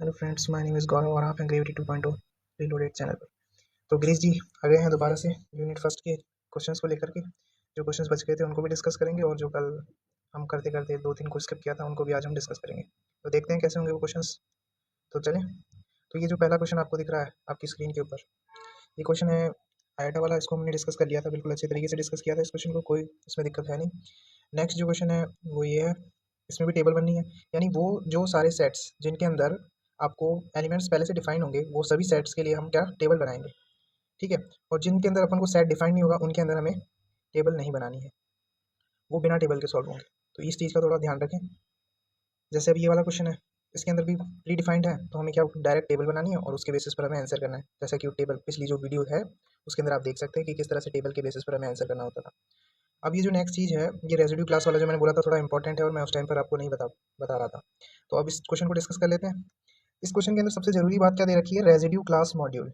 Hello friends, my name is Gaurav और आप हैं ग्रेविटी 2.0 रीलोडेड चैनल पर। तो गिरीश जी आ गए हैं दोबारा से यूनिट फर्स्ट के क्वेश्चंस को लेकर के। जो क्वेश्चंस बच गए थे उनको भी डिस्कस करेंगे और जो कल हम करते करते 2-3 को स्किप किया था उनको भी आज हम डिस्कस करेंगे। तो देखते हैं कैसे होंगे वो क्वेश्चंस। तो चलें। तो ये जो पहला क्वेश्चन आपको दिख रहा है आपकी स्क्रीन के ऊपर, ये क्वेश्चन है आईआईटी वाला। इसको हमने डिस्कस कर लिया था, बिल्कुल अच्छे तरीके से डिस्कस किया था इस क्वेश्चन को, कोई इसमें दिक्कत है नहीं। नेक्स्ट जो क्वेश्चन है वो ये है, इसमें भी टेबल बननी है, यानी वो जो सारे सेट्स जिनके अंदर आपको एलिमेंट्स पहले से डिफाइन होंगे वो सभी सेट्स के लिए हम क्या टेबल बनाएंगे, ठीक है। और जिनके अंदर अपन को सेट डिफाइन नहीं होगा उनके अंदर हमें टेबल नहीं बनानी है, वो बिना टेबल के सॉल्व होंगे। तो इस चीज़ का थोड़ा ध्यान रखें। जैसे अब ये वाला क्वेश्चन है, इसके अंदर भी प्री डिफाइंड है, तो हमें क्या डायरेक्ट टेबल बनानी है और उसके बेसिस पर हमें आंसर करना है। जैसा कि टेबल पिछली जो वीडियो है उसके अंदर आप देख सकते हैं कि किस तरह से टेबल के बेसिस पर हमें आंसर करना होता था। अब ये जो नेक्स्ट चीज़ है, ये रेजिड्यू क्लास वाला जो मैंने बोला था थोड़ा इंपॉर्टेंट है और मैं उस टाइम पर आपको नहीं बता रहा था। तो अब इस क्वेश्चन को डिस्कस कर लेते हैं। इस क्वेश्चन के अंदर सबसे जरूरी बात क्या दे रखी है, रेजिड्यू क्लास मॉड्यूल।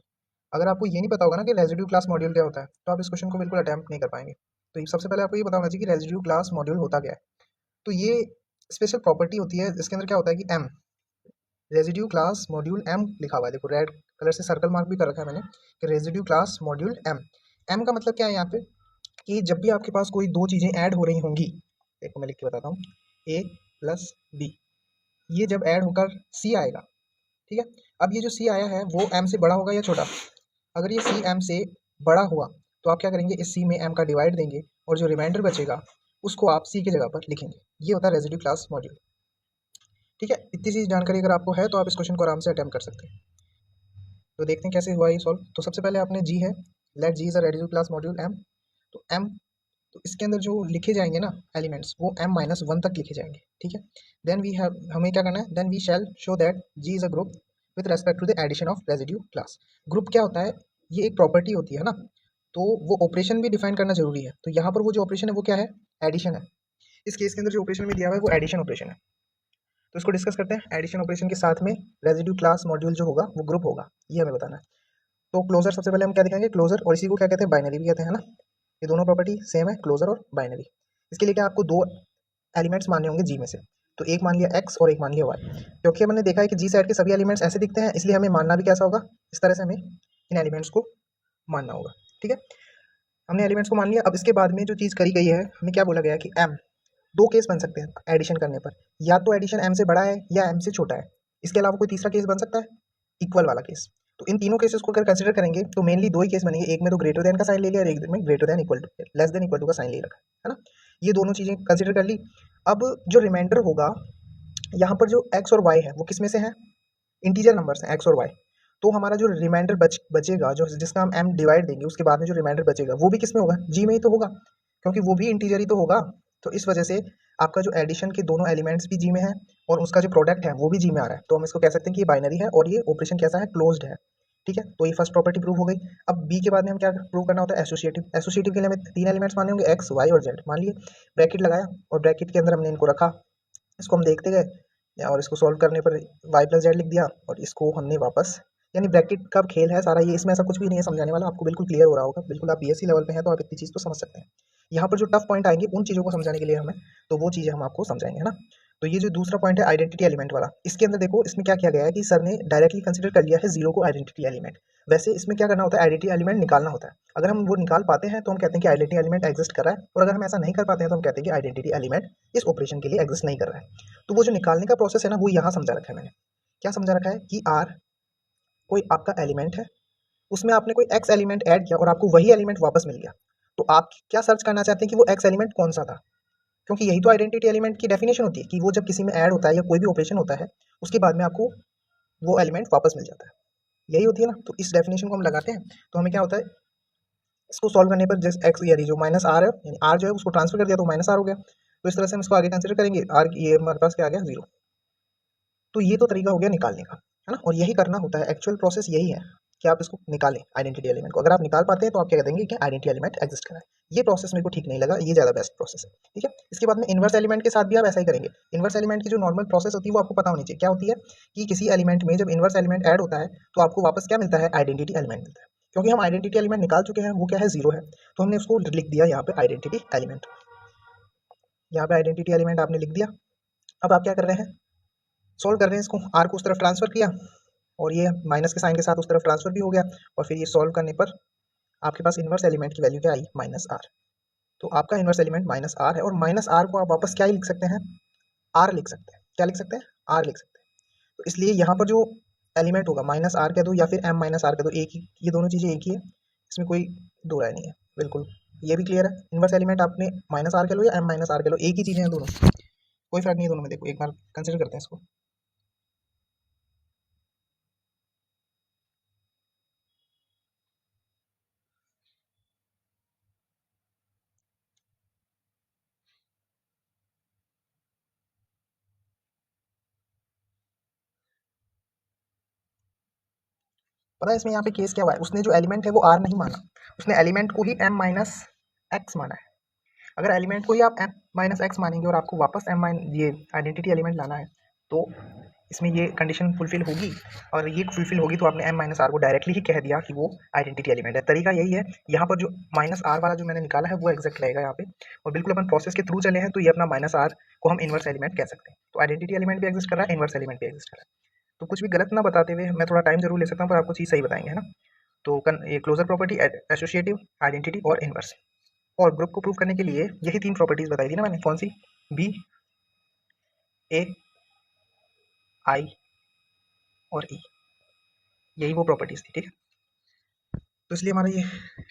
अगर आपको ये नहीं पता होगा ना कि रेजिड्यू क्लास मॉड्यूल क्या होता है, तो आप इस क्वेश्चन को बिल्कुल अटेम्प्ट नहीं कर पाएंगे। तो सबसे पहले आपको ये पता होना चाहिए कि रेजिड्यू क्लास मॉड्यूल होता क्या है। तो ये स्पेशल प्रॉपर्टी होती है, इसके अंदर क्या होता है कि m, residue class modulo m लिखा हुआ है, देखो रेड कलर से सर्कल मार्क भी कर रखा है मैंने कि residue class modulo m. M का मतलब क्या है यहाँ पे कि जब भी आपके पास कोई दो चीज़ें ऐड हो रही होंगी, देखो मैं लिख के बताता हूँ, ए प्लस बी, ये जब ऐड होकर सी आएगा, ठीक है। अब ये जो सी आया है वो एम से बड़ा होगा या छोटा। अगर ये सी एम से बड़ा हुआ तो आप क्या करेंगे, इस सी में एम का डिवाइड देंगे और जो रिमाइंडर बचेगा उसको आप सी की जगह पर लिखेंगे। ये होता है रेजिड्यू क्लास मॉड्यूल, ठीक है। इतनी सी जानकारी अगर आपको है तो आप इस क्वेश्चन को आराम से अटेम्प्ट कर सकते हैं। तो देखते हैं कैसे हुआ ये सॉल्व। तो सबसे पहले आपने जी है, let G is a residue class modulo m. तो एम, तो इसके अंदर जो लिखे जाएंगे ना एलिमेंट्स वो m-1 तक लिखे जाएंगे, ठीक है। देन वी हैव, हमें क्या करना है, then we shall show that G is a group with respect to the addition of residue class. Group क्या होता है, ये एक प्रॉपर्टी होती है ना, तो वो ऑपरेशन भी डिफाइन करना जरूरी है। तो यहाँ पर वो जो ऑपरेशन है वो क्या है, एडिशन है। इस केस के अंदर जो ऑपरेशन में दिया हुआ है वो एडिशन ऑपरेशन है। तो इसको डिस्कस करते हैं। एडिशन ऑपरेशन के साथ में रेजिड्यू क्लास मॉड्यूल जो होगा वो ग्रुप होगा, ये हमें बताना है। तो क्लोजर सबसे पहले हम क्या दिखाएंगे, क्लोजर, और इसी को क्या कहते हैं, बाइनरी भी कहते हैं ना। ये दोनों प्रॉपर्टी सेम है, क्लोजर और बाइनरी। इसके लिए क्या आपको दो एलिमेंट्स मानने होंगे जी में से, तो एक मान लिया x और एक मान लिया y। क्योंकि हमने देखा है कि जी साइड के सभी एलिमेंट्स ऐसे दिखते हैं, इसलिए हमें मानना भी कैसा होगा, इस तरह से हमें इन एलिमेंट्स को मानना होगा, ठीक है। हमने एलिमेंट्स को मान लिया। अब इसके बाद में जो चीज़ करी गई है, हमें क्या बोला गया है कि m, दो केस बन सकते हैं एडिशन करने पर, या तो एडिशन m से बड़ा है या m से छोटा है। इसके अलावा कोई तीसरा केस बन सकता है, इक्वल वाला केस। तो इन तीनों केसेस को अगर कंसिडर करेंगे तो मेनली दो ही केस बनेंगे, एक में तो ग्रेटर देन का साइन ले लिया और एक में greater than equal to, less than equal to का साइन ले रखा है ना। ये दोनों चीज़ें कंसिडर कर ली। अब जो रिमाइंडर होगा यहाँ पर, जो x और y है वो किस में से है, इंटीजर नंबर्स हैं x और y। तो हमारा जो रिमाइंडर बचेगा, जो जिसका हम m डिवाइड देंगे उसके बाद में जो रिमाइंडर बचेगा वो भी किस में होगा, g में ही तो होगा, क्योंकि वो भी इंटीजर ही तो होगा। तो इस वजह से आपका जो एडिशन के दोनों एलिमेंट्स भी g में है और उसका जो प्रोडक्ट है वो भी g में आ रहा है। तो हम इसको कह सकते हैं कि ये बाइनरी है और ये ऑपरेशन कैसा है, क्लोज्ड है, ठीक है। तो ये फर्स्ट प्रॉपर्टी प्रूव हो गई। अब बी के बाद में हम क्या प्रूव करना होता है, एसोसिएटिव। एसोसिएटिव के लिए हमें तीन एलिमेंट्स माने होंगे, एक्स वाई और जेड। मान लिए, ब्रैकेट लगाया और ब्रैकेट के अंदर हमने इनको रखा, इसको हम देखते गए और इसको सॉल्व करने पर वाई प्लस जेड लिख दिया और इसको हमने वापस, यानी ब्रैकेट का खेल है सारा ये, इसमें ऐसा कुछ भी नहीं है समझाने वाला, आपको बिल्कुल क्लियर हो रहा होगा। बिल्कुल आप बीएससी लेवल पे हैं तो आप इतनी चीज़ तो समझ सकते हैं। यहाँ पर जो टफ पॉइंट आएंगे उन चीज़ों को समझाने के लिए हमें, तो वो चीज़ें हम आपको समझाएंगे, है ना। तो ये जो दूसरा पॉइंट है आइडेंटिटी एलिमेंट वाला, इसके अंदर देखो इसमें क्या किया गया है कि सर ने डायरेक्टली कंसिडर कर लिया है जीरो को आइडेंटिटी एलिमेंट। वैसे इसमें क्या करना होता है, आइडेंटिटी एलिमेंट निकालना होता है। अगर हम वो निकाल पाते हैं तो हम कहते हैं कि आइडेंटिटी एलिमेंट एग्जिस्ट कर रहा है, और अगर हम ऐसा नहीं कर पाते हैं तो हम कहते हैं कि आइडेंटिटी एलिमेंट इस ऑपरेशन के लिए एग्जिस्ट नहीं कर रहा है। तो वो जो निकालने का प्रोसेस है ना, वो यहाँ समझा रखा है मैंने। क्या समझा रखा है कि आर कोई आपका एलिमेंट है, उसमें आपने कोई एक्स एलिमेंट ऐड किया और आपको वही एलिमेंट वापस मिल गया, तो आप क्या सर्च करना चाहते हैं कि वो एक्स एलिमेंट कौन सा था, क्योंकि यही तो आइडेंटिटी एलिमेंट की डेफिनेशन होती है कि वो जब किसी में ऐड होता है या कोई भी ऑपरेशन होता है उसके बाद में आपको वो एलिमेंट वापस मिल जाता है, यही होती है ना। तो इस डेफिनेशन को हम लगाते हैं तो हमें क्या होता है, इसको सॉल्व करने पर जैसे एक्स, यानी जो माइनस आर है, यानी आर जो है उसको ट्रांसफर कर दिया तो माइनस आर हो गया। तो इस तरह से हम इसको आगे कंसिडर करेंगे, आर ये हमारे पास क्या आ गया, जीरो। तो ये तो तरीका हो गया निकालने का, है ना। और यही करना होता है, एक्चुअल प्रोसेस यही है कि आप इसको निकालें आइडेंटिटी एलिमेंट को। अगर आप निकाल पाते हैं तो आप क्या कह देंगे कि आइडेंटिटी एलिमेंट एग्जिस्ट करा है। ये प्रोसेस मेरे को ठीक नहीं लगा, ये ज़्यादा बेस्ट प्रोसेस है, ठीक है। इसके बाद में इन्वर्स एलिमेंट के साथ भी आप ऐसा ही करेंगे। इन्वर्स एलिमेंट की जो नॉर्मल प्रोसेस होती है वो आपको पता होनी चाहिए, क्या होती है कि किसी एलिमेंट में जब इन्वर्स एलिमेंट ऐड होता है तो आपको वापस क्या मिलता है, आइडेंटिटी एलिमेंट मिलता है। क्योंकि हम आइडेंटिटी एलिमेंट निकाल चुके हैं, वो क्या है, जीरो है, तो हमने उसको लिख दिया यहाँ पे आइडेंटिटी एलिमेंट। यहाँ पे आइडेंटिटी एलिमेंट आपने लिख दिया। अब आप क्या कर रहे हैं, सॉल्व कर रहे हैं इसको, आर को उस तरफ ट्रांसफर किया और ये माइनस के साइन के साथ उस तरफ ट्रांसफर भी हो गया, और फिर ये सॉल्व करने पर आपके पास इन्वर्स एलिमेंट की वैल्यू क्या आई, माइनस आर। तो आपका इन्वर्स एलिमेंट माइनस आर है, और माइनस आर को आप वापस क्या ही लिख सकते हैं, आर लिख सकते हैं। क्या लिख सकते हैं, आर लिख सकते हैं। तो इसलिए यहाँ पर जो एलिमेंट होगा माइनस आर कह दो या फिर एम माइनस आर कह दो, एक ही, ये दोनों चीज़ें एक ही है, इसमें कोई दो राय नहीं है, बिल्कुल ये भी क्लियर है। इन्वर्स एलिमेंट आपने माइनस आर कह लो या एम माइनस आर कह लो, एक ही चीज़ें हैं दोनों, कोई फर्क नहीं है दोनों में। देखो एक बार कंसिडर करते हैं इसको। पता है इसमें यहाँ पे केस क्या हुआ है, उसने जो एलिमेंट है वो आर नहीं माना, उसने एलिमेंट को ही एम माइनस एक्स माना है। अगर एलिमेंट को ही आप एम माइनस एक्स मानेंगे और आपको वापस एम माइन ये आइडेंटिटी एलिमेंट लाना है, तो इसमें ये कंडीशन फुलफिल होगी, और ये फुलफिल होगी तो आपने एम माइनस आर को डायरेक्टली ही कह दिया कि वो आइडेंटिटी एलिमेंट है। तरीका यही है, यहाँ पर जो माइनस आर वाला जो मैंने निकाला है वो एग्जैक्ट रहेगा यहाँ पे, और बिल्कुल अपन प्रोसेस के थ्रू चले हैं, तो ये अपना माइनस आर को हम इन्वर्स एलिमेंट कह सकते हैं। तो आइडेंटिटी एलिमेंट भी एग्जिस्ट कर रहा है, इन्वर्स एलिमेंट भी एग्जिस्ट कर रहा है। तो कुछ भी गलत ना बताते हुए, मैं थोड़ा टाइम जरूर ले सकता हूँ पर आपको चीज़ सही बताएंगे, है ना। तो ये क्लोजर प्रॉपर्टी, एसोसिएटिव, आइडेंटिटी और इन्वर्स। और ग्रुप को प्रूव करने के लिए यही तीन प्रॉपर्टीज बताई थी ना मैंने, कौन सी, बी, ए, आई और ई, यही वो प्रॉपर्टीज थी, ठीक है। तो इसलिए हमारा ये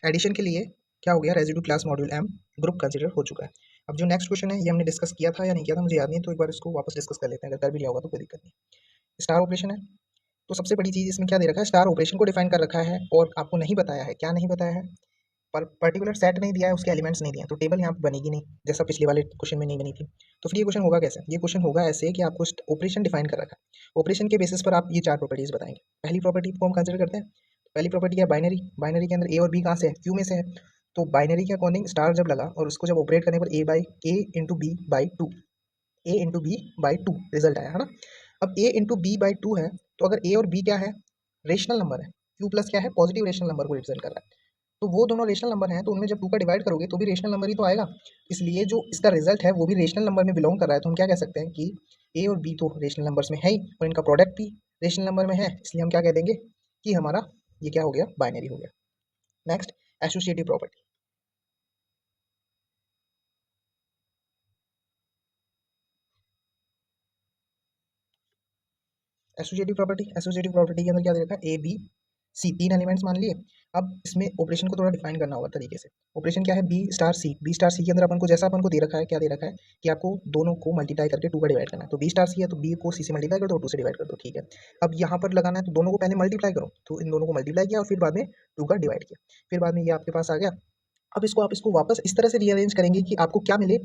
एडिशन के लिए क्या हो गया, residue class modulo m group consider हो चुका है। अब जो नेक्स्ट क्वेश्चन है ये हमने डिस्कस किया था या नहीं किया था मुझे याद नहीं, तो एक बार इसको वापस डिस्कस कर लेते हैं, अगर कर भी लिया होगा तो कोई दिक्कत नहीं। स्टार ऑपरेशन है, तो सबसे बड़ी चीज़ इसमें क्या दे रखा है, स्टार ऑपरेशन को डिफाइन कर रखा है, और आपको नहीं बताया है, क्या नहीं बताया है, पर पर्टिकुलर सेट नहीं दिया है, उसके एलिमेंट्स नहीं दिए हैं, तो टेबल यहाँ पे बनेगी नहीं, जैसा पिछले वाले क्वेश्चन में नहीं बनी थी। तो फिर ये क्वेश्चन होगा कैसे, ये क्वेश्चन होगा ऐसे कि आपको ऑपरेशन डिफाइन कर रखा है, ऑपरेशन के बेसिस पर आप ये चार प्रॉपर्टीज बताएंगे। पहली प्रॉपर्टी को हम कंसिडर करते हैं, पहली प्रॉपर्टी है बाइनरी, बाइनरी के अंदर ए और बी कहाँ से है, क्यू में से है, तो बाइनरी के अकॉर्डिंग स्टार जब लगा और उसको जब ऑपरेट करने पर a into b by two, a into b by two result आया, है ना। अब a into b by two है, तो अगर ए और बी क्या है, रेशनल नंबर है, क्यू प्लस क्या है, पॉजिटिव रेशनल नंबर को रिप्रेजेंट कर रहा है, तो वो दोनों रेशनल नंबर हैं, तो उनमें जब टू का डिवाइड करोगे तो भी रेशनल नंबर ही तो आएगा, इसलिए जो इसका रिजल्ट है वो भी रेशनल नंबर में बिलोंग कर रहा है। तो हम क्या कह सकते हैं कि ए और बी तो रेशनल नंबर्स में है ही, और इनका प्रोडक्ट भी रेशनल नंबर में है, इसलिए हम क्या कह देंगे कि हमारा ये क्या हो गया, बाइनरी हो गया। Next, associative property. Associative property के अंदर क्या दे रखा है, ए बी सी, तीन एलिमेंट्स मान लिए। अब इसमें ऑपरेशन को थोड़ा डिफाइन करना होगा तरीके से। ऑपरेशन क्या है, B star c, B star c के अंदर अपन को जैसा अपन को दे रखा है, क्या दे रखा है कि आपको दोनों को मल्टीप्लाई करके टू का डिवाइड करना है। तो बी स्टार सी है तो बी को सी से मल्टीप्लाई कर दो, टू से डिवाइड कर दो, ठीक है। अब यहाँ पर लगाना है तो दोनों को पहले मल्टीप्लाई करो, तो इन दोनों को मल्टीप्लाई किया और फिर बाद में टू का डिवाइड किया, फिर बाद में ये आपके पास आ गया। अब इसको आप इसको वापस इस तरह से रीअरेंज करेंगे कि आपको क्या मिले,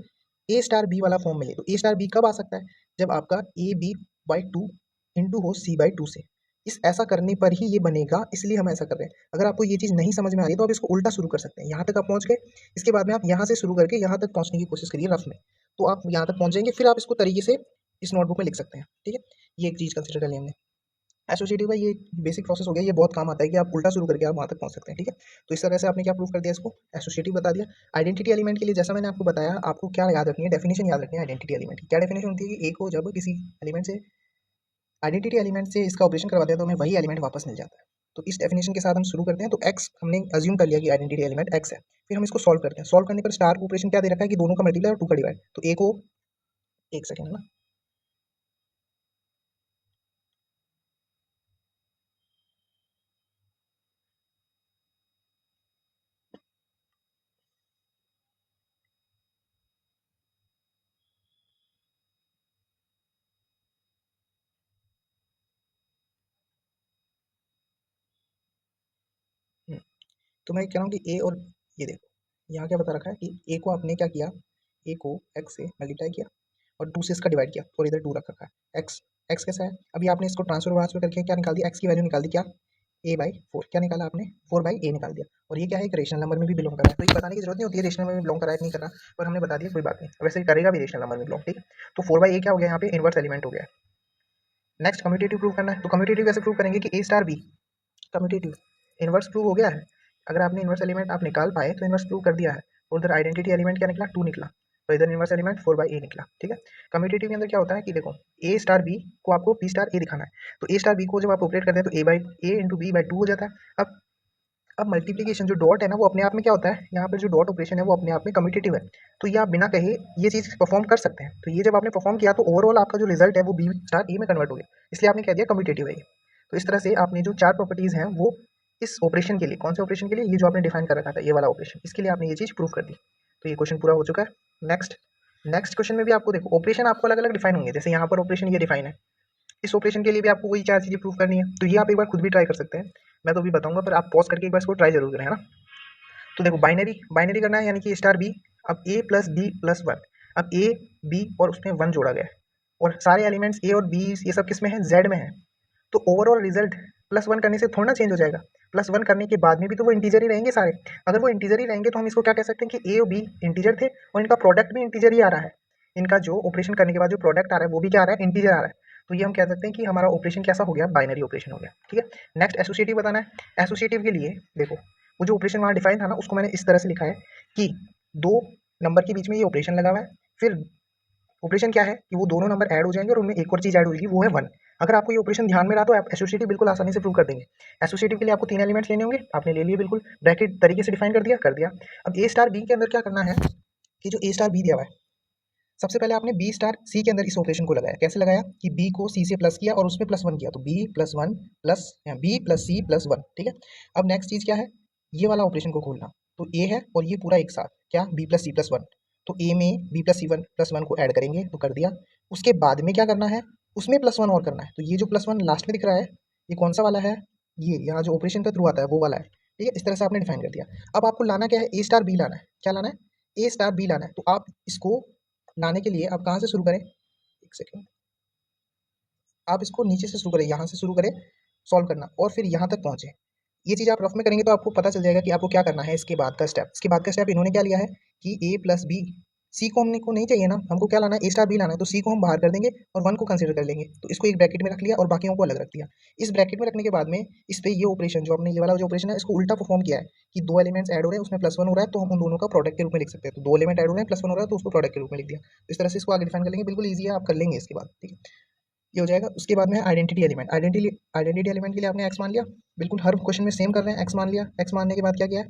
ए स्टार बी वाला फॉर्म मिले। तो ए स्टार बी कब आ सकता है, जब आपका a b by two into हो सी बाई टू से, इस ऐसा करने पर ही ये बनेगा, इसलिए हम ऐसा कर रहे हैं। अगर आपको ये चीज़ नहीं समझ में आ रही तो आप इसको उल्टा शुरू कर सकते हैं, यहाँ तक आप पहुँच गए, इसके बाद में आप यहाँ से शुरू करके यहाँ तक पहुँचने की कोशिश करिए रफ में, तो आप यहाँ तक पहुँच जाएंगे, फिर आप इसको तरीके से इस नोटबुक में लिख सकते हैं, ठीक है। ये एक चीज़ कंसिडर कर लिया हमने। एसोसिएटिव का ये बेसिक प्रोसेस हो गया, ये बहुत काम आता है कि आप उल्टा शुरू करके आप वहाँ तक पहुँच सकते हैं, ठीक है। तो इस तरह से आपने क्या प्रूव कर दिया, इसको एसोसिएटिव बता दिया। आइडेंटिटी एलिमेंट के लिए जैसा मैंने आपको बताया, आपको क्या याद रखनी है, डेफिनेशन याद रखनी है आइडेंटिटी एलिमेंट की। क्या डेफिनेशन होती है कि एक को जब किसी एलिमेंट से, आइडेंटिटी एलिमेंट से इसका ऑपरेशन करवाते हैं तो हमें वही एलिमेंट वापस मिल जाता है। तो इस डेफिनेशन के साथ हम शुरू करते हैं। तो एक्स हमने अज्यूम कर लिया कि आइडेंटिटी एलिमेंट एक्स है, फिर हम इसको सॉल्व करते हैं। सॉल्व करने पर स्टार ऑपरेशन क्या दे रखा है कि दोनों का मल्टीप्लाई और टू का डिवाइड। तो ए को, एक सेकेंड ना, तो मैं कह रहा हूँ कि ए और, ये देखो यहाँ क्या बता रखा है कि ए को आपने क्या किया, ए को एक्स से मल्टीप्लाई किया और टू से इसका डिवाइड किया, और इधर टू रख रखा है। एक्स, एक्स कैसा है, अभी आपने इसको ट्रांसफर वांसफर करके क्या निकाल दिया, एक्स की वैल्यू निकाल दी, क्या, ए बाई फोर, क्या निकाला आपने, फोर बाई ए निकाल दिया। और ये क्या है, एक रेशनल नंबर में भी बिलोंग कर रहा है, तो ये बताने की जरूरत नहीं होती है रेशनल नंबर में बिलोंग कर रहा है नहीं कर रहा, पर हमने बता दिया, कोई बात नहीं, वैसे ही करेगा भी रेशनल नंबर में बिलोंग, ठीक है। तो फोर बाई ए क्या हो गया यहाँ पे, इनवर्स एलिमेंट हो गया। नेक्स्ट कम्यूटेटिव प्रूव करना है, तो कम्यूटेटिव कैसे प्रूव करेंगे कि a star b, commutative inverse prove हो गया है। अगर आपने इनवर्स एलिमेंट आप निकाल पाए तो इनवर्स प्रूव कर दिया है, और उधर आइडेंटिटी एलिमेंट क्या निकला, टू निकला। तो इधर इनवर्स एलिमेंट 4/a निकला, ठीक है। कम्यूटेटिव के अंदर क्या होता है कि देखो a स्टार b को आपको b स्टार a दिखाना है, तो a स्टार b को जब आप ऑपरेट करते हैं तो a इंटू b बाई 2 हो जाता है। अब मल्टीप्लीकेशन जो डॉट है ना वो अपने आप में क्या होता है, यहाँ पर जो डॉट ऑपरेशन है वो अपने आप में कम्यूटेटिव है, तो ये आप बिना कहे ये चीज़ परफॉर्म कर सकते हैं। तो ये जब आपने परफॉर्म किया तो ओवरऑल आपका जो रिजल्ट है वो बी स्टार ए में कन्वर्ट हो गया, इसलिए आपने कह दिया कम्यूटेटिव है ये। तो इस तरह से आपने जो 4 प्रॉपर्टीज़ हैं वो इस ऑपरेशन के लिए, कौन से ऑपरेशन के लिए, ये जो आपने डिफाइन कर रखा था ये वाला ऑपरेशन, इसके लिए आपने ये चीज़ प्रूव कर दी। तो ये क्वेश्चन पूरा हो चुका है। नेक्स्ट नेक्स्ट क्वेश्चन में भी आपको देखो ऑपरेशन आपको अलग अलग डिफाइन होंगे, जैसे यहाँ पर ऑपरेशन ये डिफाइन है, इस ऑपरेशन के लिए भी आपको वही 4 चीज़ें प्रूव करनी है। तो ये आप एक बार खुद भी ट्राई कर सकते हैं, मैं तो अभी बताऊंगा, पर आप पॉज करके एक बार इसको ट्राई जरूर करें, है ना। तो देखो बाइनरी बाइनरी करना है, यानी कि स्टार बी, अब ए प्लस बी प्लस वन, अब ए बी और उसमें वन जोड़ा गया है, और सारे एलिमेंट्स ए और बी ये सब किस में है, जेड में है। तो ओवरऑल रिजल्ट प्लस वन करने से थोड़ा ना चेंज हो जाएगा, प्लस वन करने के बाद में भी तो वो इंटीजर ही रहेंगे सारे। अगर वो इंटीजर ही रहेंगे तो हम इसको क्या कह सकते हैं कि ए और बी इंटीजर थे और इनका प्रोडक्ट भी इंटीजर ही आ रहा है, इनका जो ऑपरेशन करने के बाद जो प्रोडक्ट आ रहा है वो भी क्या आ रहा है, इंटीजर आ रहा है। तो ये हम कह सकते हैं कि हमारा ऑपरेशन कैसा हो गया, बाइनरी ऑपरेशन हो गया, ठीक है। नेक्स्ट एसोसिएटिव बताना है। एसोसिएटिव के लिए देखो वो जो ऑपरेशन वहाँ डिफाइन था ना उसको मैंने इस तरह से लिखा है कि दो नंबर के बीच में ये ऑपरेशन लगा हुआ है, फिर ऑपरेशन क्या है कि वो दोनों नंबर ऐड हो जाएंगे और उनमें एक और चीज ऐड होगी, वो है वन। अगर आपको ये ऑपरेशन ध्यान में रहा तो आप एसोसिएटिव बिल्कुल आसानी से प्रूव कर देंगे। एसोसिएटिव के लिए आपको 3 एलिमेंट्स लेने होंगे, आपने ले लिए, बिल्कुल ब्रैकेट तरीके से डिफाइन कर दिया। अब ए स्टार बी के अंदर क्या करना है कि जो ए स्टार बी दिया हुआ है, सबसे पहले आपने बी स्टार सी के अंदर इस ऑपरेशन को लगाया। कैसे लगाया कि बी को सी से प्लस किया और उसमें प्लस वन किया, तो b plus one plus b plus c plus one, ठीक है। अब नेक्स्ट चीज क्या है, ये वाला ऑपरेशन को खोलना, तो ए है और ये पूरा एक साथ क्या, b plus c plus one, तो ए में b plus c one plus one को ऐड करेंगे तो कर दिया। उसके बाद में क्या करना है, उसमें प्लस वन और करना है, तो ये जो प्लस वन लास्ट में दिख रहा है ये कौन सा वाला है, ये यहाँ जो ऑपरेशन का थ्रू आता है वो वाला है, ठीक है। इस तरह से आपने डिफाइन कर दिया। अब आपको लाना क्या है, ए स्टार बी लाना है। क्या लाना है, ए स्टार बी लाना है। तो आप इसको लाने के लिए आप कहाँ से शुरू करें, एक सेकेंड, आप इसको नीचे से शुरू करें, यहाँ से शुरू करें सॉल्व करना और फिर यहाँ तक पहुँचे। ये चीज़ आप रफ में करेंगे तो आपको पता चल जाएगा कि आपको क्या करना है। इसके बाद का स्टेप, इसके बाद का स्टेप इन्होंने क्या लिया है कि ए प्लस बी, सी को हमने को नहीं चाहिए ना, हमको क्या लाना है, ए स्टार बी लाना है, तो सी को हम बाहर कर देंगे और वन को कंसिडर कर लेंगे, तो इसको एक ब्रैकेट में रख लिया और बाकियों को अलग रख दिया। इस ब्रैकेट में रखने के बाद में इस पे ये ऑपरेशन जो हमने ये वाला जो ऑपरेशन है इसको उल्टा परफॉर्म किया है कि दो एलिमेंट्स ऐड हो रहे हैं उसमें प्लस वन हो रहा है, तो हम उन दोनों का प्रोडक्ट के रूप में लिख सकते हैं। तो दो एलिमेंट ऐड हो रहे हैं प्लस वन हो रहा है तो उसको प्रोडक्ट के रूप में लिख दिया। तो इस तरह से इसको आगे डिफाइन कर लेंगे, बिल्कुल ईजी है, आप कर लेंगे इसके बाद, ठीक है। ये हो जाएगा। उसके बाद में आइडेंटिटी एलिमेंट, आइडेंटिटी एलिमेंट के लिए आपने एक्स मान लिया, बिल्कुल हर क्वेश्चन में सेम कर रहे हैं, एक्स मान लिया। एक्स मानने के बाद क्या किया है,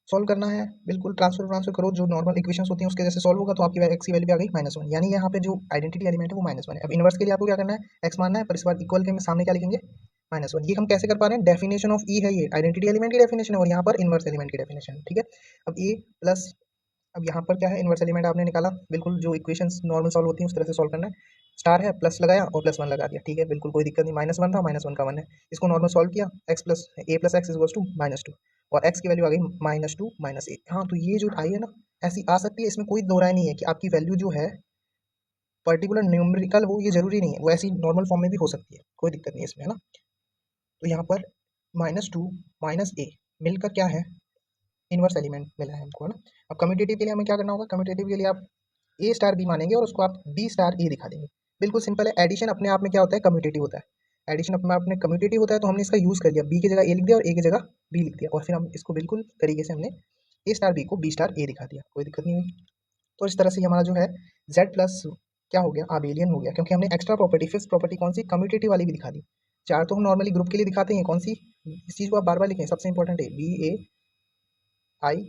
सॉल्व करना है, बिल्कुल ट्रांसफर करो, जो नॉर्मल इक्वेशंस होती हैं उसके जैसे सॉल्व होगा तो आपकी एक्स की वैल्यू भी आ गई माइनस वन, यानी यहाँ पे जो आइडेंटिटी एलिमेंट है वो माइनस वन है। अब इनवर्स के लिए आपको क्या करना है, एक्स मानना है, पर इस बार इक्वल के सामने क्या लिखेंगे, माइनस वन। ये हम कैसे कर पा रहे हैं, डेफिनेशन ऑफ ई है, ये आइडेंटिटी एलिमेंट की डेफिनेशन है और यहाँ पर इनवर्स एलिमेंट की डेफिनेशन, ठीक है। अब ए प्लस, अब यहाँ पर क्या है, इनवर्स एलिमेंट आपने निकाला, बिल्कुल जो इक्वेशंस नॉर्मल सॉल्व होती हैं उस तरह से सॉल्व करना है। स्टार है, प्लस लगाया और प्लस वन लगा दिया, ठीक है, बिल्कुल कोई दिक्कत नहीं। माइनस वन था, माइनस वन का वन है, इसको नॉर्मल सॉल्व किया, x plus a plus x is two minus two, और एक्स की वैल्यू आ गई माइनस टू माइनस ए। हाँ, तो ये जो आई है ना ऐसी आ सकती है, इसमें कोई दो राय नहीं है कि आपकी वैल्यू जो है पर्टिकुलर न्यूमेरिकल हो, ये जरूरी नहीं है, वो ऐसी नॉर्मल फॉर्म में भी हो सकती है, कोई दिक्कत नहीं है इसमें, है ना। तो यहाँ पर माइनस टू माइनस ए मिलकर क्या है, इनवर्स एलिमेंट मिला है हमको, है ना। अब कम्यूटेटिव के लिए हमें क्या करना होगा, कम्यूटेटिव के लिए आप ए स्टार बी मानेंगे और उसको आप बी स्टार ए दिखा देंगे, बिल्कुल सिंपल है। एडिशन अपने आप में क्या होता है, कम्यूटेटिव होता है। एडिशन अपने आप में कम्यूटेटिव होता है, तो हमने इसका यूज कर लिया, बी की जगह ए लिख दिया और ए की जगह बी लिख दिया, और फिर हम इसको बिल्कुल तरीके से हमने ए स्टार बी को बी स्टार ए दिखा दिया, कोई दिक्कत नहीं हुई। तो इस तरह से हमारा जो है जेड प्लस क्या हो गया, आबेलियन हो गया, क्योंकि हमने एक्स्ट्रा प्रॉपर्टी, फिफ्थ प्रॉपर्टी कौन सी, कम्यूटेटिव वाली भी दिखा दी। चार तो हम नॉर्मली ग्रुप के लिए दिखाते हैं, कौन सी, इस चीज़ को आप बार बार लिखें, सबसे इंपॉर्टेंट है बी ए आई,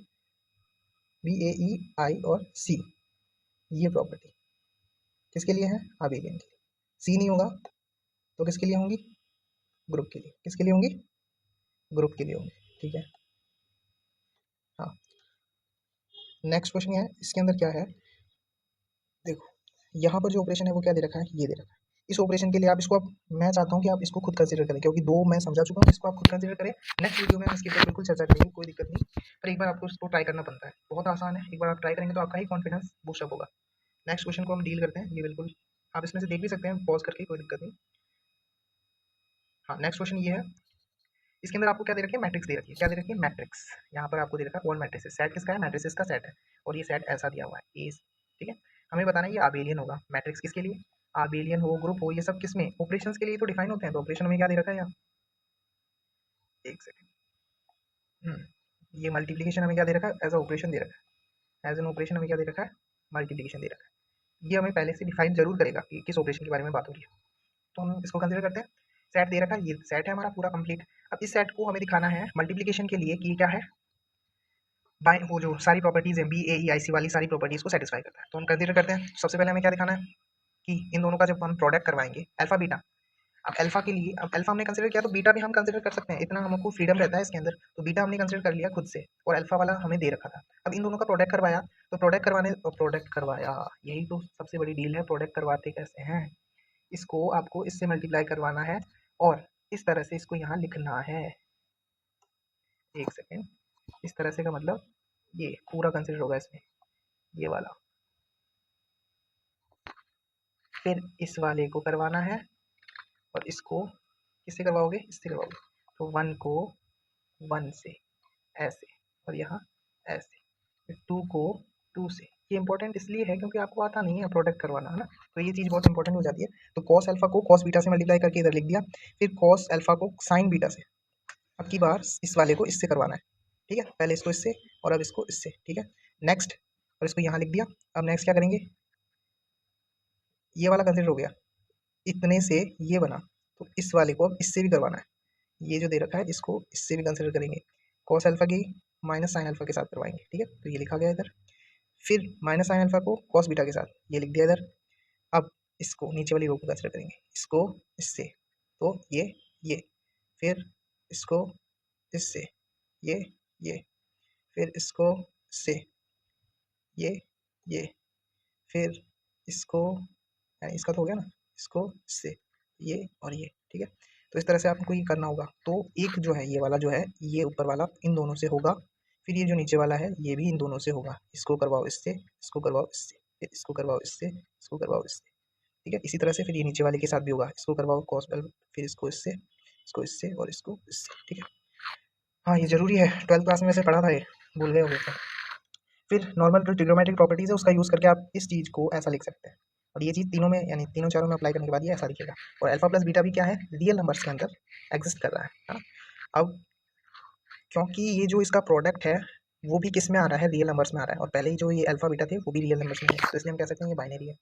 बी ए ई आई और सी, ये प्रॉपर्टी किसके लिए है, आबेलियन के लिए। सी नहीं होगा तो किसके लिए होंगी, ग्रुप के लिए, किसके लिए होंगी, ग्रुप के लिए होंगी, ठीक है। हाँ, नेक्स्ट क्वेश्चन है, इसके अंदर क्या है, देखो यहाँ पर जो ऑपरेशन है वो क्या दे रखा है, ये दे रखा है। इस ऑपरेशन के लिए आप इसको, मैं चाहता हूँ कि आप इसको खुद कंसीडर करें, क्योंकि दो मैं समझा चुका हूँ, इसको आप खुद कंसीडर करें। नेक्स्ट वीडियो में हम इसके ऊपर बिल्कुल चर्चा करेंगे, कोई दिक्कत नहीं, पर एक बार आपको इसको ट्राई करना बनता है, बहुत आसान है, एक बार आप ट्राई करेंगे तो आपका ही कॉन्फिडेंस बूस्टअप होगा। नेक्स्ट क्वेश्चन को हम डील करते हैं, ये बिल्कुल आप इसमें से देख भी सकते हैं पॉज करके, कोई दिक्कत नहीं। हाँ, नेक्स्ट क्वेश्चन ये है, इसके अंदर आपको क्या दे रखी है, मैट्रिक्स दे रखी है। क्या दे रखी है, मैट्रिक्स। यहाँ पर आपको दे रखा है ऑल मैट्रिसेस, सेट किसका है, मैट्रिसेस का सेट है, और ये सेट ऐसा दिया हुआ है ए, ठीक है। हमें बताना है ये आबेलियन होगा, मैट्रिक्स किसके लिए, आबेलियन हो, ग्रुप हो, ये सब किसमें, ऑपरेशंस के लिए तो डिफाइन होते हैं। तो ऑपरेशन में क्या दे रखा है यहाँ, एक सेकंड, ये मल्टीप्लिकेशन हमें क्या दे रखा है, एज ऑपरेशन दे रखा है, एज एन ऑपरेशन हमें क्या दे रखा है, मल्टीप्लिकेशन दे रखा है। ये हमें पहले से डिफाइन जरूर करेगा कि किस ऑपरेशन के बारे में बात हो रही है, तो हम इसको कंसिडर करते हैं। सेट दे रखा है, ये सेट है हमारा पूरा कंप्लीट। अब इस सेट को हमें दिखाना है मल्टीप्लिकेशन के लिए कि क्या है, बाय वो जो सारी प्रॉपर्टीज है बी ए ई आई सी वाली सारी प्रॉपर्टीज को सेटिस्फाई करता है। तो हम कंसिडर करते हैं, सबसे पहले हमें क्या दिखाना है कि इन दोनों का जब हम प्रोडक्ट करवाएंगे अल्फा बीटा, अब अल्फा के लिए, अब अल्फा हमने कंसिडर किया तो बीटा भी हम कंसिडर कर सकते हैं, इतना हमको फ्रीडम रहता है इसके अंदर। तो बीटा हमने कंसिडर कर लिया खुद से और अल्फा वाला हमें दे रखा था। अब इन दोनों का प्रोडक्ट करवाया, तो प्रोडक्ट करवाया, यही तो सबसे बड़ी डील है। प्रोडक्ट करवाते कैसे हैं, इसको आपको इससे मल्टीप्लाई करवाना है और इस तरह से इसको यहाँ लिखना है। एक सेकेंड, इस तरह से का मतलब ये पूरा कंसिडर होगा इसमें, ये वाला। फिर इस वाले को करवाना है और इसको किससे करवाओगे, इससे करवाओगे। तो 1 को 1 से ऐसे और यहाँ ऐसे, फिर 2 को 2 से। ये इंपॉर्टेंट इसलिए है क्योंकि आपको आता नहीं है प्रोडक्ट करवाना, है ना, तो ये चीज़ बहुत इंपॉर्टेंट हो जाती है। तो कॉस अल्फा को कॉस बीटा से मल्टीप्लाई करके इधर लिख दिया, फिर कॉस अल्फा को साइन बीटा से। अब की बार इस वाले को इससे करवाना है, ठीक है, पहले इसको इससे और अब इसको इससे, ठीक है। नेक्स्ट, और इसको यहाँ लिख दिया। अब नेक्स्ट क्या करेंगे, ये वाला कंसिडर हो गया, इतने से ये बना, तो इस वाले को अब इससे भी करवाना है। ये जो दे रखा है इसको इससे भी कंसिडर करेंगे, कॉस अल्फा की माइनस साइन अल्फा के साथ करवाएंगे, ठीक है। तो ये लिखा गया इधर, फिर माइनस साइन अल्फा को कॉस बीटा के साथ ये लिख दिया इधर। अब इसको नीचे वाली रो को कंसिडर करेंगे, इसको इससे, तो ये फिर इसको इससे, ये फिर इसको इससे, ये फिर इसको, इसका तो हो गया ना, इसको इससे, ये और ये, ठीक है। तो इस तरह से आपको ये करना होगा। तो एक जो है ये वाला जो है, ये ऊपर वाला इन दोनों से होगा, फिर ये जो नीचे वाला है ये भी इन दोनों से होगा। इसको करवाओ इससे, इसको करवाओ इससे, फिर इसको करवाओ इससे, इसको करवाओ इससे, ठीक है। इसी तरह से फिर ये नीचे वाले के साथ भी होगा, इसको करवाओ कॉस बल, फिर इसको इससे, इसको इससे और इसको इससे, ठीक है। हाँ ये जरूरी है, 12th क्लास में से पढ़ा था, ये भूल गए होगे तो। फिर नॉर्मल जो ट्रिग्नोमेट्रिक प्रॉपर्टीज है उसका यूज़ करके आप इस चीज़ को ऐसा लिख सकते हैं, और ये चीज़ तीनों में यानी तीनों चारों में अप्लाई करने के बाद ये ऐसा दिखेगा। और अल्फा प्लस बीटा भी क्या है, रियल नंबर्स के अंदर एग्जिस्ट कर रहा है, हाँ। अब क्योंकि ये जो इसका प्रोडक्ट है वो भी किस में आ रहा है, रियल नंबर्स में आ रहा है, और पहले ही जो ये अल्फा बीटा थे वो भी रियल नंबर्स में है, तो इसलिए हम कह सकते हैं ये बाइनरी है।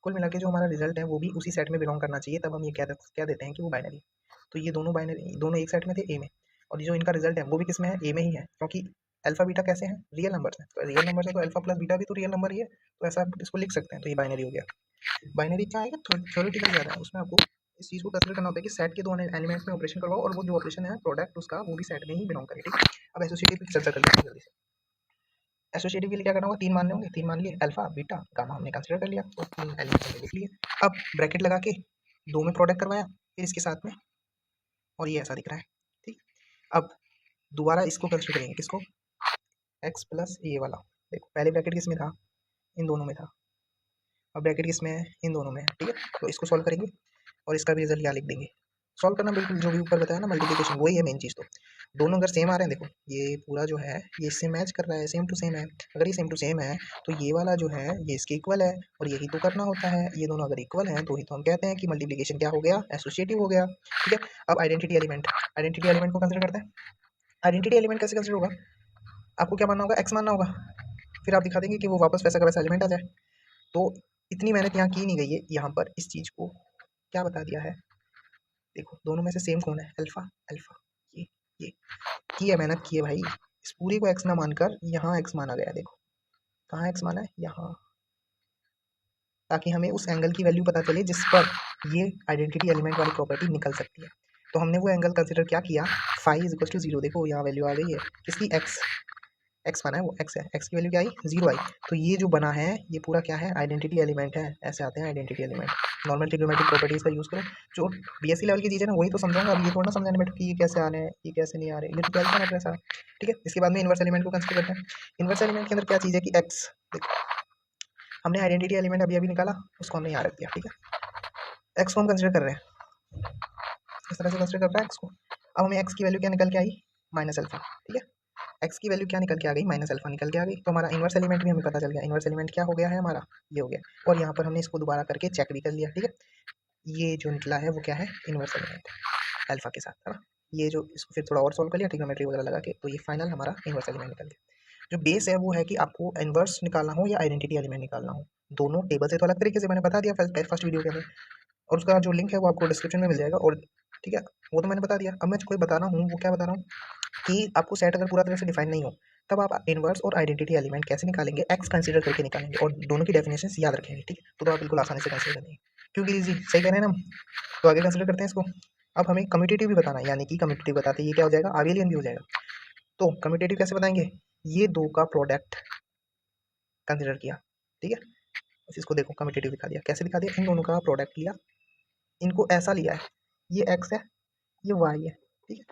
कुल मिला के जो हमारा रिजल्ट है वो भी उसी सेट में बिलोंग करना चाहिए, तब हम ये क्या देते हैं कि वो बाइनरी। तो ये दोनों बाइनरी, दोनों एक सेट में थे ए में, और ये जो इनका रिजल्ट है वो भी किस में है, ए में ही है, क्योंकि अल्फा बीटा कैसे हैं, रियल नंबर है। तो रियल नंबर है तो अल्फा प्लस बीटा भी तो रियल नंबर ही है, तो ऐसा इसको लिख सकते हैं। तो ये बाइनरी हो गया। बाइनरी क्या आएगा, थ्योरेटिकल ज़्यादा है, उसमें आपको इस चीज़ को कंसिडर करना होता है कि सेट के दो एलिमेंट्स में ऑपरेशन करवाओ और वो जो ऑपरेशन है प्रोडक्ट उसका वो भी सेट में ही बिलोंग करे, ठीक है। अब एसोसिएटिव की चर्चा कर लेते हैं जल्दी से। एसोसिएटिव के लिए क्या करना होगा, 3 मान होंगे, 3 मान लिए, अल्फा बीटा गामा हमने कंसिडर कर लिया, तो 3 एलिमेंट हमने लिख लिए। अब ब्रैकेट लगा के 2 में प्रोडक्ट करवाया, फिर इसके साथ में, और ये ऐसा दिख रहा है, ठीक। अब दोबारा इसको कंसिडर करेंगे, किसको, एक्स प्लस ये वाला। देखो पहले ब्रैकेट किस में था, इन दोनों में था, अब ब्रैकेट किस में है, इन दोनों में है, ठीक है। तो इसको सॉल्व करेंगे और इसका भी रिजल्ट यहाँ लिख देंगे। सॉल्व करना बिल्कुल जो भी ऊपर बताया ना, मल्टीप्लिकेशन, वही है मेन चीज़। तो दोनों अगर सेम आ रहे हैं, देखो ये पूरा जो है ये इससे मैच कर रहा है, सेम टू सेम है। अगर ये सेम टू सेम है तो ये वाला जो है ये इसके इक्वल है, और यही तो करना होता है। ये दोनों अगर इक्वल हैं तो ही तो हम कहते हैं कि मल्टीप्लिकेशन क्या हो गया, एसोसिएटिव हो गया, ठीक है। अब आइडेंटिटी एलिमेंट को कंसिडर करते हैं। आइडेंटिटी एलिमेंट कैसे कंसिडर होगा, आपको क्या मानना होगा, एक्स मानना होगा, फिर आप दिखा देंगे कि वो वापस वैसा का वैसा एलिमेंट आ जाए। तो इतनी मेहनत यहाँ की नहीं गई है, यहाँ पर इस चीज़ को क्या बता दिया है, देखो दोनों में से सेम कौन है, अल्फा अल्फा, ये की है, मेहनत की है भाई। इस पूरी को एक्स ना मानकर यहाँ एक्स माना गया है, देखो कहाँ एक्स माना है, यहाँ, ताकि हमें उस एंगल की वैल्यू पता चले जिस पर ये आइडेंटिटी एलिमेंट वाली प्रॉपर्टी निकल सकती है। तो हमने वो एंगल कंसिडर क्या किया, फाई इज इक्वल टू 0, देखो यहाँ वैल्यू आ गई है किसकी, एक्स, एक्स माना है वो एक्स है, एक्स की वैल्यू क्या आई, 0 आई। तो ये जो बना है ये पूरा क्या है, आइडेंटिटी एलिमेंट है, ऐसे आते हैं identity element. Normal trigonometric properties का यूज़ करो, जो बीएससी लेवल की चीज़ें ना वही तो समझाऊंगा, अब ये थोड़ा ना समझाने बैठो कि ये कैसे आ रहे हैं, ये कैसे नहीं आ रहे, ये तो 12th का मैटर है सारा, ठीक है। इसके बाद में इन्वर्स एलिमेंट को कंसिडर करते हैं। इन्वर्स एलिमेंट के अंदर क्या चीज़ है कि एक्स, देखो हमने आइडेंटिटी एलिमेंट अभी अभी निकाला, उसको हमने यहाँ रख दिया, ठीक है। एक्स को हम कंसिडर कर रहे हैं, इस तरह से कंसिडर कर रहे हैं एक्स को। अब हमें एक्स की वैल्यू क्या निकल के आई, माइनस अल्फा, ठीक है। एक्स की वैल्यू क्या निकल के आ गई, माइनस अल्फा निकल के आ गई। तो हमारा इन्वर्स एलिमेंट भी हमें पता चल गया, इन्वर्स एलिमेंट क्या हो गया है हमारा, ये हो गया। और यहाँ पर हमने इसको दोबारा करके चेक भी कर लिया, ठीक है। ये जो निकला है वो क्या है, इन्वर्स एलिमेंट अल्फा के साथ, है ना। ये जो इसको फिर थोड़ा और सॉल्व कर लिया ट्रिग्नोमेट्री वगैरह लगा के, तो ये फाइनल हमारा इन्वर्स एलिमेंट निकल गया। जो बेस है वो है कि आपको इन्वर्स निकालना हो या आइडेंटिटी एलिमेंट निकालना हो, दोनों टेबल से तो अलग तरीके से मैंने बता दिया फर्स्ट वीडियो के अंदर, और उसका जो लिंक है वो आपको डिस्क्रिप्शन में मिल जाएगा। और ठीक है, वो तो मैंने बता दिया। अब मैं कोई बता रहा हूँ, वो क्या बता रहा हूँ कि आपको सेट अगर पूरा तरह से डिफाइन नहीं हो, तब आप इन्वर्स और आइडेंटिटी एलिमेंट कैसे निकालेंगे, एक्स कंसीडर करके निकालेंगे, और दोनों की डेफिनेशन याद रखेंगे। ठीक है, तो आप बिल्कुल आसानी से कंसीडर करेंगे, क्योंकि जी सही कह रहे हैं ना हम। तो आगे कंसीडर करते हैं इसको। अब हमें कम्यूटेटिव भी बताना है, यानी कि कम्यूटेटिव बताते ये क्या हो जाएगा, आबेलियन भी हो जाएगा। तो कम्यूटेटिव कैसे बताएंगे, ये दो का प्रोडक्ट कंसीडर किया, ठीक है, इसको देखो कम्यूटेटिव दिखा दिया, कैसे दिखा दिया, इन दोनों का प्रोडक्ट लिया, इनको ऐसा लिया है, ये एक्स है ये वाई है, ठीक है,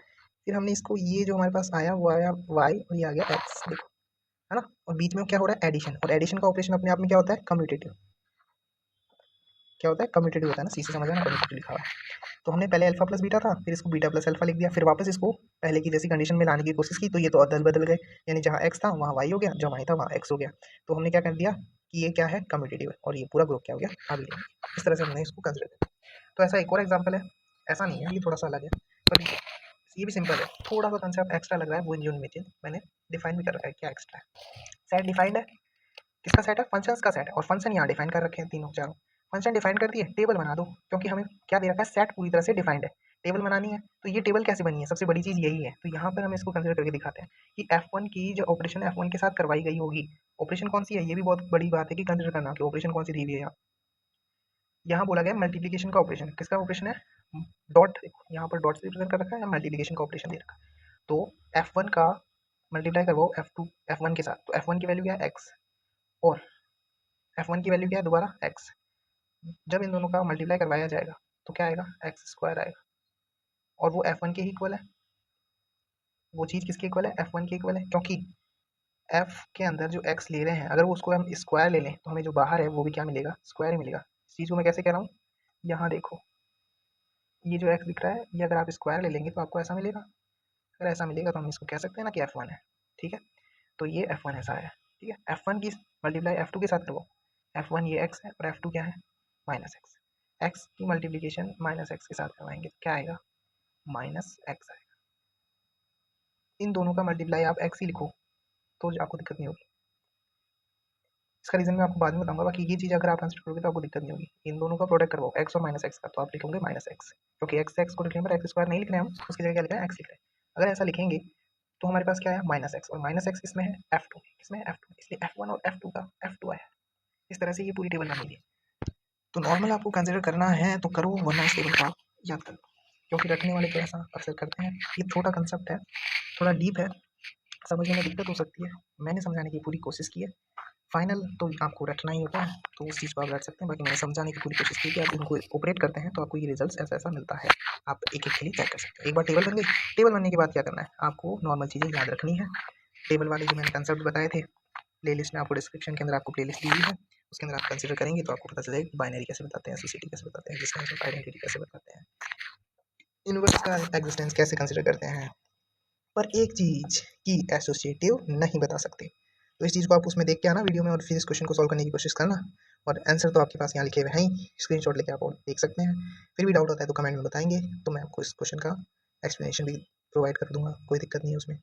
फिर हमने इसको ये जो हमारे पास आया वो आया वाई और ये आ गया एक्स, देखो है ना, और बीच में क्या हो रहा है एडिशन, और एडिशन का ऑपरेशन अपने आप में क्या होता है कम्यूटेटिव, क्या होता है कम्यूटेटिव होता है ना, सी से समझ आना कम्यूटेटिव लिखा हुआ है। तो हमने पहले अल्फा प्लस बीटा था, फिर इसको बीटा प्लस अल्फा लिख दिया, फिर वापस इसको पहले की जैसी कंडीशन में लाने की कोशिश की, तो ये तो अदल बदल गए, यानी जहाँ एक्स था वहाँ वाई हो गया, जहाँ वाई था वहाँ एक्स हो गया। तो हमने क्या कर दिया कि ये क्या है कम्यूटेटिव है, और ये पूरा ग्रुप क्या हो गया आबेलियन। इस तरह से हमने इसको कंसिडर किया। तो ऐसा एक और एग्जाम्पल है, ऐसा नहीं है, ये थोड़ा सा अलग है, पर ये भी सिंपल है, थोड़ा सा कंसेप्ट एक्स्ट्रा लग रहा है, वो जो मैंने डिफाइन भी कर रखा है क्या एक्स्ट्रा है। सेट डिफाइंड है, किसका सेट है, फंक्शंस का सेट है, और फंक्शन यहाँ डिफाइन कर रखे हैं तीनों चारों, फंक्शन डिफाइन कर दिए, टेबल बना दो, क्योंकि हमें क्या दे रखा है सेट पूरी तरह से डिफाइंड है, टेबल बनानी है। तो ये टेबल कैसे बनी है, सबसे बड़ी चीज़ यही है। तो यहाँ पर हम इसको कंसिडर करके दिखाते हैं कि F1 की जो ऑपरेशन F1 के साथ करवाई गई होगी, ऑपरेशन कौन सी है, ये भी बहुत बड़ी बात है कि कंसिडर करना कि ऑपरेशन कौन सी दी हुई है। यहाँ बोला गया मल्टीप्लिकेशन का ऑपरेशन, किसका ऑपरेशन है, डॉट, यहाँ पर डॉट से रिप्रेजेंट कर रखा है, मल्टीप्लिकेशन का ऑपरेशन दे रखा है। तो F1 का मल्टीप्लाई करवाओ F1 के साथ, तो F1 की वैल्यू क्या है x, और F1 की वैल्यू क्या है दोबारा x। जब इन दोनों का मल्टीप्लाई करवाया जाएगा तो क्या आएगा एक्स स्क्वायर आएगा, और वो F1 के ही इक्वल है, वो चीज़ किसके इक्वल है F1 के इक्वल है, क्योंकि F के अंदर जो x ले रहे हैं अगर वो उसको हम स्क्वायर ले लें तो हमें जो बाहर है वो भी क्या मिलेगा स्क्वायर ही मिलेगा। इस चीज़ को मैं कैसे कह रहा हूँ, यहाँ देखो ये जो x दिख रहा है ये अगर आप स्क्वायर ले लेंगे तो आपको ऐसा मिलेगा, अगर ऐसा मिलेगा तो हम इसको कह सकते हैं ना कि F1 है, ठीक है। तो ये F1 ऐसा है, ठीक है, F1 की मल्टीप्लाई F2 के साथ करवाओ, F1 ये x है और F2 क्या है माइनस एक्स, एक्स की मल्टीप्लिकेशन माइनस एक्स के साथ करवाएंगे तो क्या आएगा माइनस एक्स आएगा। इन दोनों का मल्टीप्लाई आप एक्स ही लिखो तो आपको दिक्कत नहीं होगी, इसका रीजन मैं आपको बाद में बताऊंगा। बाकी ये चीज़ अगर आप कंसिडर करोगे तो आपको दिक्कत नहीं होगी। इन दोनों का प्रोडक्ट करवाओ एक्स और माइनस एक्स का, तो आप लिखोगे माइनस एक्स, क्योंकि एक्स से एक्स को लिखने पर एक्स स्क्वायर नहीं लिखना है, हम उसकी जगह क्या लिख रहे हैं एक्स लिख रहे हैं। अगर ऐसा लिखेंगे तो हमारे पास क्या है माइनस एक्स, और माइनस एक्स किसमें है F2, किसमें है F2, इसलिए F1 और F2 का F2 आया। इस तरह से ये पूरी टेबल बनी है। तो नॉर्मल आपको कंसिडर करना है तो करो, वरना इस टेबल को आप याद कर लो, क्योंकि रखने वाले तो ऐसा अक्सर करते हैं। ये छोटा कंसेप्ट है, थोड़ा डीप है, समझने में दिक्कत हो सकती है, मैंने समझाने की पूरी कोशिश की है। फाइनल तो आपको रटना ही होता है, तो उस चीज़ को आप रट सकते हैं। बाकी मैंने समझाने की पूरी कोशिश की कि आप इनको ऑपरेट करते हैं तो आपको ये रिजल्ट ऐसा ऐसा मिलता है, आप एक एक के लिए चेक कर सकते हैं। एक बार टेबल बन गई, टेबल बनने के बाद क्या करना है, आपको नॉर्मल चीज़ें याद रखनी है। टेबल वाले जो मैंने कंसेप्ट बताए थे प्लेलिस्ट में, आपको डिस्क्रिप्शन के अंदर आपको प्लेलिस्ट दी हुई है, उसके अंदर आप कंसिडर करेंगे तो आपको पता चलेगा कि बाइनरी कैसे बताते हैं, एसोसिएटिव कैसे बताते हैं, डिस्टेंस ऑफ आइडेंटिटी कैसे बताते हैं, इनवर्स का एग्जिस्टेंस कैसे कंसिडर करते हैं, पर एक चीज़ की एसोसिएटिव नहीं बता सकते। तो इस चीज़ को आप उसमें देख के आना वीडियो में, और फिर इस क्वेश्चन को सॉल्व करने की कोशिश करना, और आंसर तो आपके पास यहाँ लिखे हुए हैं ही, स्क्रीनशॉट लेके आप और देख सकते हैं। फिर भी डाउट होता है तो कमेंट में बताएंगे, तो मैं आपको इस क्वेश्चन का एक्सप्लेनेशन भी प्रोवाइड कर दूंगा, कोई दिक्कत नहीं है उसमें।